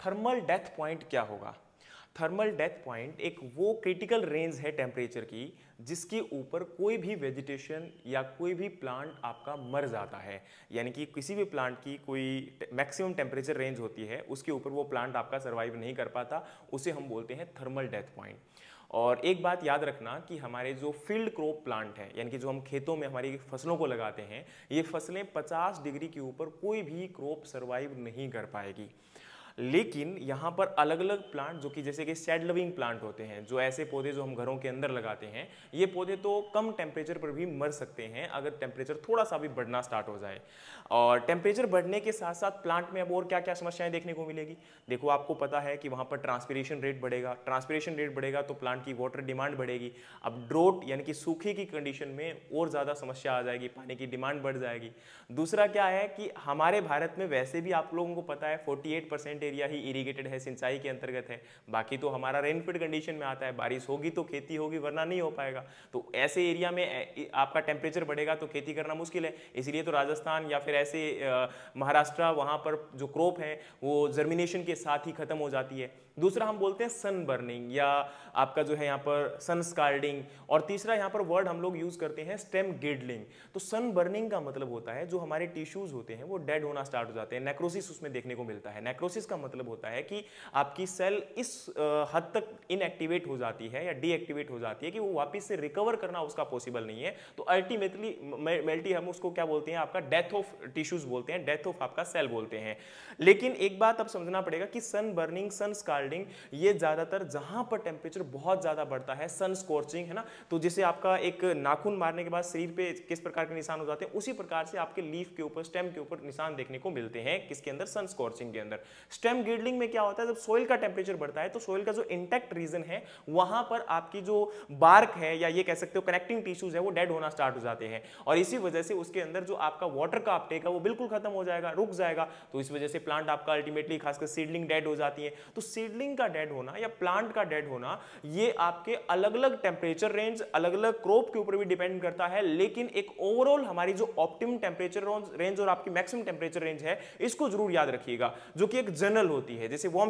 Thermal death point क्या होगा? Thermal death point एक वो क्रिटिकल रेंज है टेम्परेचर की जिसके ऊपर कोई भी वेजिटेशन या कोई भी प्लांट आपका मर जाता है। यानी कि किसी भी प्लांट की कोई मैक्सिमम टेम्परेचर रेंज होती है, उसके ऊपर वो प्लांट आपका सर्वाइव नहीं कर पाता, उसे हम बोलते हैं थर्मल डेथ पॉइंट। और एक बात याद रखना कि हमारे जो फील्ड क्रॉप प्लांट है, यानी कि जो हम खेतों में हमारी फसलों को लगाते हैं, ये फसलें 50 डिग्री के ऊपर कोई भी क्रॉप सर्वाइव नहीं कर पाएगी। लेकिन यहाँ पर अलग अलग प्लांट जो कि जैसे कि सैड लविंग प्लांट होते हैं, जो ऐसे पौधे जो हम घरों के अंदर लगाते हैं, ये पौधे तो कम टेम्परेचर पर भी मर सकते हैं अगर टेम्परेचर थोड़ा सा भी बढ़ना स्टार्ट हो जाए। और टेम्परेचर बढ़ने के साथ साथ प्लांट में अब और क्या क्या समस्याएं देखने को मिलेगी। देखो, आपको पता है कि वहाँ पर ट्रांसपिरेशन रेट बढ़ेगा, ट्रांसपिरेशन रेट बढ़ेगा तो प्लांट की वाटर डिमांड बढ़ेगी। अब ड्रोट यानी कि सूखे की कंडीशन में और ज़्यादा समस्या आ जाएगी, पानी की डिमांड बढ़ जाएगी। दूसरा क्या है कि हमारे भारत में वैसे भी आप लोगों को पता है 48% एरिया ही इरिगेटेड है, सिंचाई के अंतर्गत है। बाकी तो हमारा रेनफीड कंडीशन में आता है, बारिश होगी तो खेती होगी वरना नहीं हो पाएगा। तो ऐसे एरिया में आपका टेम्परेचर बढ़ेगा तो खेती करना मुश्किल है। इसलिए तो राजस्थान या फिर ऐसे महाराष्ट्र, वहाँ पर जो क्रॉप है वो जर्मिनेशन के साथ ही खत्म हो जाती है। दूसरा हम बोलते हैं सन बर्निंग या आपका जो है यहाँ पर सन स्कार्डिंग। और तीसरा यहाँ पर वर्ड हम लोग यूज करते हैं स्टेम गिल्डलिंग। तो सन बर्निंग का मतलब होता है जो हमारे टिश्यूज होते हैं वो डेड होना स्टार्ट हो जाते हैं, नेक्रोसिस उसमें देखने को मिलता है। नेक्रोसिस का मतलब होता है कि आपकी सेल इस हद तक इनएक्टिवेट हो जाती है या डीएक्टिवेट हो जाती है कि वो वापस से रिकवर करना उसका पॉसिबल नहीं है। तो अल्टीमेटली हम उसको क्या बोलते हैं, आपका डेथ ऑफ टिश्यूज बोलते हैं, डेथ ऑफ आपका सेल बोलते हैं। लेकिन एक बात अब समझना पड़ेगा कि सन बर्निंग, सन स्काल्डिंग, ये ज्यादातर जहां पर टेम्परेचर बहुत ज्यादा बढ़ता है, सन स्कॉर्चिंग है ना, तो जैसे आपका एक नाखून मारने के बाद शरीर पे किस प्रकार के निशान हो जाते हैं, उसी प्रकार से आपके लीफ के ऊपर, स्टेम के ऊपर निशान देखने को मिलते हैं। किसके अंदर? सन स्कॉर्चिंग के अंदर। स्टेम गिल्डिंग में क्या होता है, जब सोइल का टेम्परेचर बढ़ता है तो सोइल का जो इंटैक्ट रीजन है वहां पर आपकी जो बार्क है या ये कह सकते हो कनेक्टिंग टिश्यूज है वो डेड होना स्टार्ट हो जाते हैं। और इसी वजह से उसके अंदर जो आपका वाटर का अपटेक है वो बिल्कुल खत्म हो जाएगा, रुक जाएगा। तो इस वजह से प्लांट आपका अल्टीमेटली, खासकर सीडलिंग, डेड हो जाती है। तो सीडलिंग का डेड होना या प्लांट का डेड होना ये आपके अलग अलग टेम्परेचर रेंज, अलग अलग क्रॉप के ऊपर भी डिपेंड करता है। लेकिन एक ओवरऑल हमारी जो ऑप्टिमम टेम्परेचर रेंज और आपकी मैक्सिमम टेम्परेचर रेंज है, इसको जरूर याद रखिएगा, जो कि एक जनरल होती है। जैसे वार्म